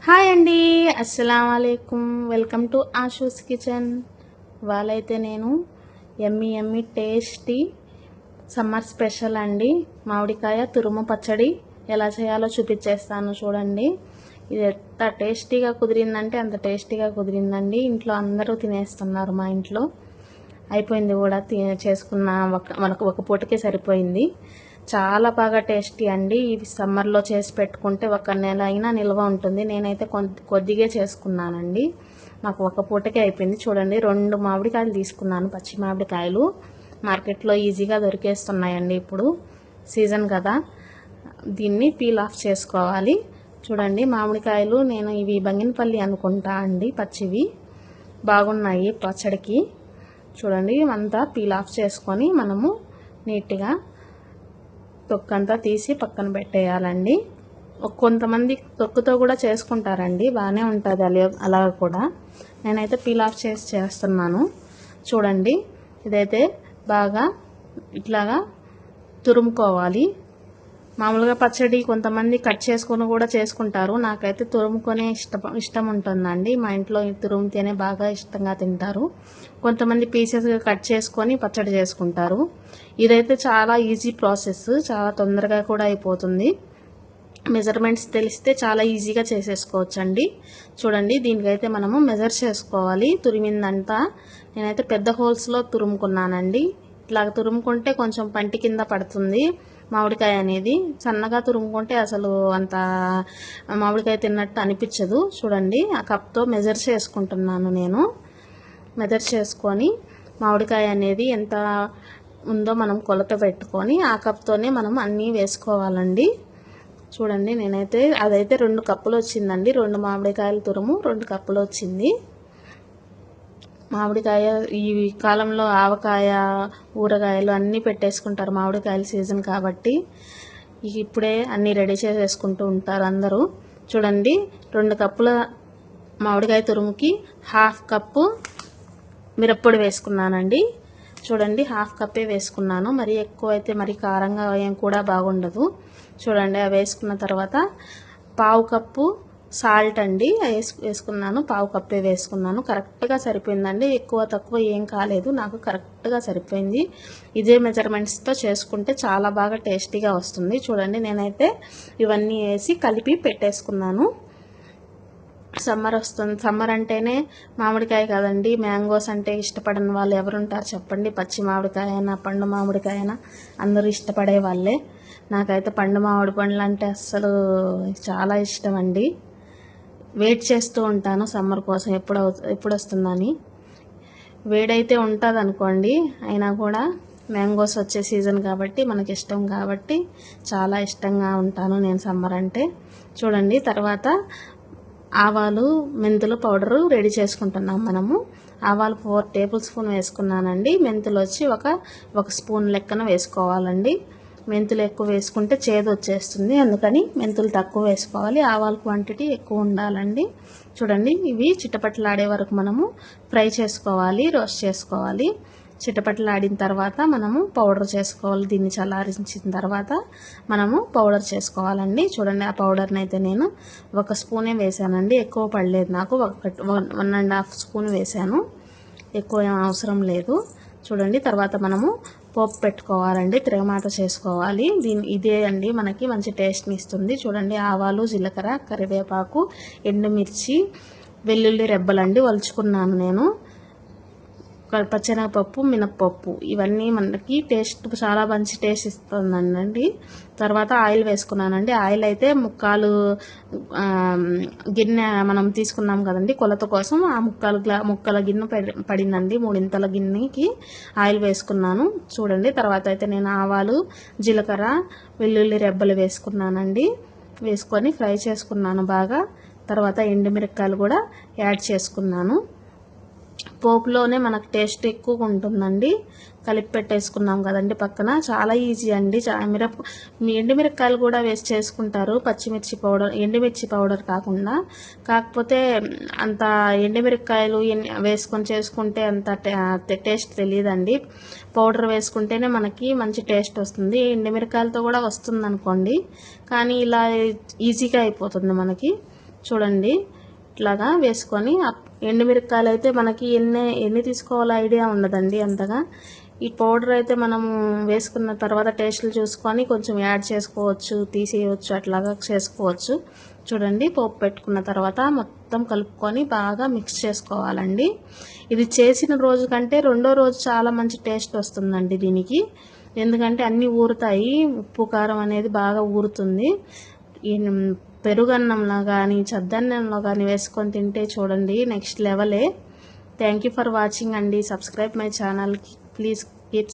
Hi అండి, అస్సలం వాలేకుమ్. Welcome to Ashu's kitchen. వాళ్ళైతే నేను ఎమ్మి టేస్టీ సమ్మర్ స్పెషల్ అండి మామిడికాయ తురుము పచ్చడి ఎలా చేయాలో చూపించేస్తాను చూడండి. ఇది ఎంత టేస్టీగా కుదిరిందంటే అంత టేస్టీగా కుదిరిందండి. ఇంట్లో అందరూ తినేస్తున్నారు. మా ఇంట్లో అయిపోయింది కూడా, చేసుకున్న మనకు ఒక పూటకే సరిపోయింది. చాలా బాగా టేస్టీ అండి. ఇవి సమ్మర్లో చేసి పెట్టుకుంటే ఒక నెల అయినా నిల్వ ఉంటుంది. నేనైతే కొద్దిగా చేసుకున్నానండి. నాకు ఒక పూటకే అయిపోయింది. చూడండి, 2 మామిడికాయలు తీసుకున్నాను. పచ్చి మామిడికాయలు మార్కెట్లో ఈజీగా దొరికేస్తున్నాయండి. ఇప్పుడు సీజన్ కదా, దీన్ని పీల్ ఆఫ్ చేసుకోవాలి. చూడండి, మామిడికాయలు నేను ఇవి బంగినపల్లి అనుకుంటా అండి, పచ్చివి బాగున్నాయి పచ్చడికి. చూడండి, అంతా పీల్ ఆఫ్ చేసుకొని మనము నీట్గా తొక్కంతా తీసి పక్కన పెట్టేయాలండి. కొంతమంది తొక్కుతో కూడా చేసుకుంటారండి, బాగానే ఉంటుంది అలా కూడా. నేనైతే పీల్ ఆఫ్ చేసి చేస్తున్నాను. చూడండి, ఇదైతే బాగా ఇట్లాగా తురుముకోవాలి. మామూలుగా పచ్చడి కొంతమంది కట్ చేసుకొని కూడా చేసుకుంటారు. నాకైతే తురుముకొనే ఇష్టం ఉంటుందండి. మా ఇంట్లో తురుముతేనే బాగా ఇష్టంగా తింటారు. కొంతమంది పీసెస్గా కట్ చేసుకొని పచ్చడి చేసుకుంటారు. ఇదైతే చాలా ఈజీ ప్రాసెస్, చాలా తొందరగా కూడా అయిపోతుంది. మెజర్మెంట్స్ తెలిస్తే చాలా ఈజీగా చేసేసుకోవచ్చండి. చూడండి, దీనికైతే మనము మెజర్ చేసుకోవాలి. తురిమిందంతా నేనైతే పెద్ద హోల్స్లో తురుముకున్నానండి. ఇట్లా తురుముకుంటే కొంచెం పంటి కింద పడుతుంది మామిడికాయ అనేది. సన్నగా తురుముకుంటే అసలు అంత మామిడికాయ తిన్నట్టు అనిపించదు. చూడండి, ఆ కప్తో మెజర్ చేసుకుంటున్నాను నేను. మెజర్ చేసుకొని మామిడికాయ అనేది ఎంత ఉందో మనం కొలత పెట్టుకొని ఆ కప్తోనే మనం అన్నీ వేసుకోవాలండి. చూడండి, నేనైతే అదైతే 2 కప్పులు వచ్చిందండి. 2 మామిడికాయల తురుము 2 కప్పులు వచ్చింది. మామిడికాయ ఈ కాలంలో ఆవకాయ, ఊరగాయలు అన్నీ పెట్టేసుకుంటారు. మామిడికాయల సీజన్ కాబట్టి ఇప్పుడే అన్నీ రెడీ చేసేసుకుంటూ ఉంటారు అందరూ. చూడండి, 2 కప్పుల మామిడికాయ తురుముకి 1/2 కప్పు మిరప్పొడి వేసుకున్నానండి. చూడండి, 1/2 కప్పే వేసుకున్నాను. మరి ఎక్కువ అయితే మరి కారంగా ఏం కూడా బాగుండదు. చూడండి, అవి వేసుకున్న తర్వాత 1/2 కప్పు సాల్ట్ అండి వేసుకున్నాను. 1/2 కప్పే వేసుకున్నాను. కరెక్ట్గా సరిపోయిందండి. ఎక్కువ తక్కువ ఏం కాలేదు, నాకు కరెక్ట్గా సరిపోయింది. ఇదే మెజర్మెంట్స్తో చేసుకుంటే చాలా బాగా టేస్టీగా వస్తుంది. చూడండి, నేనైతే ఇవన్నీ వేసి కలిపి పెట్టేసుకున్నాను. సమ్మర్ వస్తుంది. సమ్మర్ అంటేనే మామిడికాయ కదండి. మ్యాంగోస్ అంటే ఇష్టపడని వాళ్ళు ఎవరుంటారు చెప్పండి. పచ్చి మామిడికాయ అయినా పండు మామిడికాయ అయినా అందరూ ఇష్టపడే వాళ్ళే. నాకైతే పండు మామిడి పండ్లు అంటే అస్సలు చాలా ఇష్టం అండి. వెయిట్ చేస్తూ ఉంటాను సమ్మర్ కోసం, ఎప్పుడు వస్తుందని. వేడైతే ఉంటుంది అనుకోండి, అయినా కూడా మ్యాంగోస్ వచ్చే సీజన్ కాబట్టి మనకి ఇష్టం కాబట్టి చాలా ఇష్టంగా ఉంటాను నేను సమ్మర్ అంటే. చూడండి, తర్వాత ఆవాలు మెంతులు పౌడరు రెడీ చేసుకుంటున్నాం మనము. ఆవాలు 4 టేబుల్ స్పూన్ వేసుకున్నానండి. మెంతులు వచ్చి ఒక స్పూన్ లెక్కన వేసుకోవాలండి. మెంతులు ఎక్కువ వేసుకుంటే చేదు వచ్చేస్తుంది, అందుకని మెంతులు తక్కువ వేసుకోవాలి. ఆవాల క్వాంటిటీ ఎక్కువ ఉండాలండి. చూడండి, ఇవి చిటపటలాడే వరకు మనము ఫ్రై చేసుకోవాలి, రోస్ట్ చేసుకోవాలి. చిటపటలాడిన తర్వాత మనము పౌడర్ చేసుకోవాలి. దీన్ని చల్లారించిన తర్వాత మనము పౌడర్ చేసుకోవాలండి. చూడండి, ఆ పౌడర్ని అయితే నేను 1 స్పూనే వేసానండి. ఎక్కువ పడలేదు నాకు. 1.5 స్పూన్ వేసాను, ఎక్కువ ఏం అవసరం లేదు. చూడండి, తర్వాత మనము పోపు పెట్టుకోవాలండి, తిరగమాత చేసుకోవాలి. ఇదే అండి మనకి మంచి టేస్ట్ని ఇస్తుంది. చూడండి, ఆవాలు, జీలకర్ర, కరివేపాకు, ఎండుమిర్చి, వెల్లుల్లి రెబ్బలండి వలుచుకున్నాను నేను. పచ్చెనగపప్పు, మినప్పప్పు, ఇవన్నీ మనకి టేస్ట్ చాలా మంచి టేస్ట్ ఇస్తుందండి. తర్వాత ఆయిల్ వేసుకున్నానండి. ఆయిల్ అయితే గిన్నె మనం తీసుకున్నాం కదండి కొలత కోసం, ఆ ముక్కల గిన్నె పడిందండి. 3 గిన్నెకి ఆయిల్ వేసుకున్నాను. చూడండి, తర్వాత అయితే నేను ఆవాలు, జీలకర్ర, వెల్లుల్లి రెబ్బలు వేసుకున్నానండి. వేసుకొని ఫ్రై చేసుకున్నాను బాగా. తర్వాత ఎండుమిరపకాయలు కూడా యాడ్ చేసుకున్నాను. పోపులోనే మనకు టేస్ట్ ఎక్కువగా ఉంటుందండి. కలిపి పెట్టేసుకున్నాం కదండి పక్కన. చాలా ఈజీ అండి. ఎండుమిరపకాయలు కూడా వేసి చేసుకుంటారు, ఎండుమిర్చి పౌడర్ కాకుండా. కాకపోతే అంత ఎండుమిరపకాయలు వేసుకొని చేసుకుంటే అంత టేస్ట్ తెలియదండి. పౌడర్ వేసుకుంటేనే మనకి మంచి టేస్ట్ వస్తుంది. ఎండుమిరపకాయలతో కూడా వస్తుంది అనుకోండి, కానీ ఇలా ఈజీగా అయిపోతుంది మనకి. చూడండి ఇట్లాగా వేసుకొని ఎండుమిరపకాయలు అయితే మనకి ఎన్ని తీసుకోవాలో ఐడియా ఉండదండి అంతగా. ఈ పౌడర్ అయితే మనము వేసుకున్న తర్వాత టేస్ట్లు చూసుకొని కొంచెం యాడ్ చేసుకోవచ్చు, తీసేయవచ్చు, అట్లాగా చేసుకోవచ్చు. చూడండి పోపు పెట్టుకున్న తర్వాత మొత్తం కలుపుకొని బాగా మిక్స్ చేసుకోవాలండి. ఇది చేసిన రోజు కంటే రెండో రోజు చాలా మంచి టేస్ట్ వస్తుందండి దీనికి. ఎందుకంటే అన్నీ ఊరుతాయి, ఉప్పు కారం అనేది బాగా ఊరుతుంది. ఈ పెరుగన్నంలో కానీ చద్దన్నంలో కానీ వేసుకొని తింటే చూడండి నెక్స్ట్ లెవెలే. థ్యాంక్ యూ ఫర్ వాచింగ్ అండి. Subscribe my channel please.